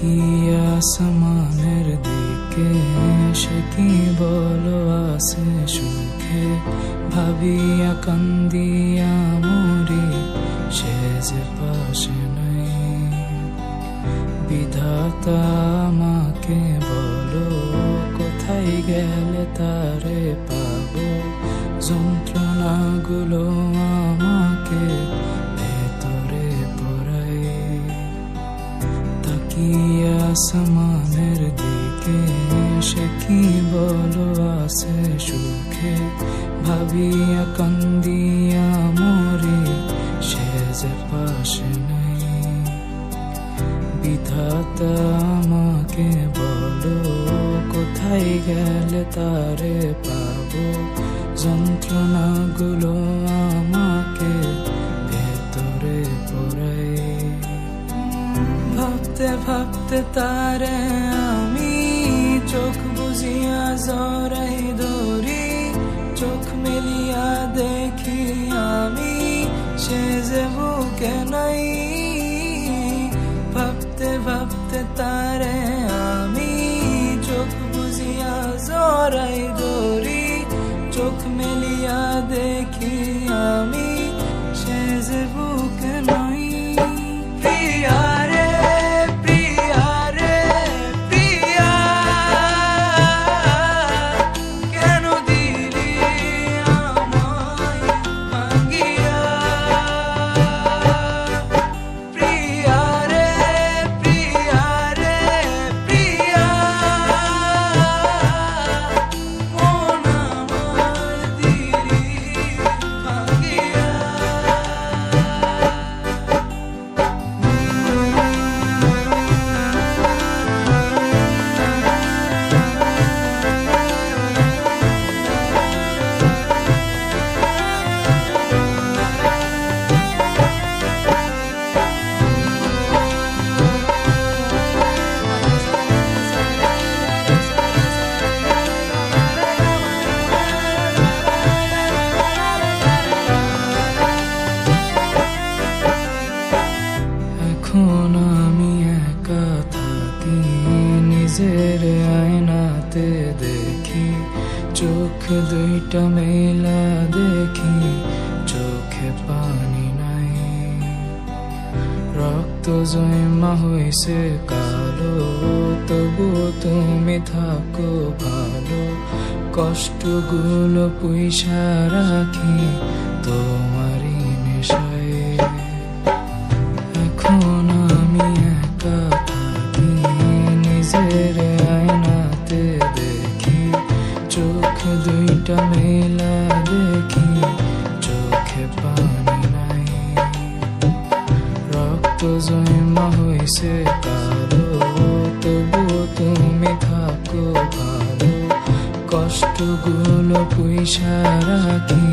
তাকিয়ে আসমানের দিকে সে কি বলো আছে সুখে ভাবিয়া কান্দিয়া মরি সে যে পাশে নাই। বিধাতা আমাকে বলো কোথায় গেলে তারে পাবো, যন্ত্রণাগুলো আমাকে ভেতরে পড়ায়। তাকিয়ে আসমানের দিকে সে কি বলো আছে সুখে ভাবিয়া কান্দিয়া মরি সে যে পাশে নাই। বিধাতা আমাকে বলো কোথায় গেলে তারে পাবো, যন্ত্রণাগুলো আমাকে ভেতরে পড়ায়। ভাবতে ভাবতে তারে আমি চোখ বুঝিয়া জড়াই ধরি, চোখ মেলিয়া দেখি আমি সে যে বুকে নাই। ভাবতে ভাবতে তারে আমি চোখ বুঝিয়া জড়াই ধরি, চোখ মেলিয়া দেখি আমি সে যে বুকে নাই। এখন আমি একা থাকি, নিজের আয়নাতে দেখি, চোখ দুইটা মেলা দেখি, চোখে পানি নাই। রক্ত জমা হইছে কালো, তবু তুমি থাকো ভালো, কষ্টগুলো পুইসা রাখি তোমারই নেশায়। এখন আমি একা থাকি, নিজের আয়নাতে দেখি, চোখ দুইটা মেলা দেখি, চোখে পানি নাই। রক্ত জমা হইছে কালো, তবু তুমি থাকো ভালো, কষ্টগুলো পুইসা রাখি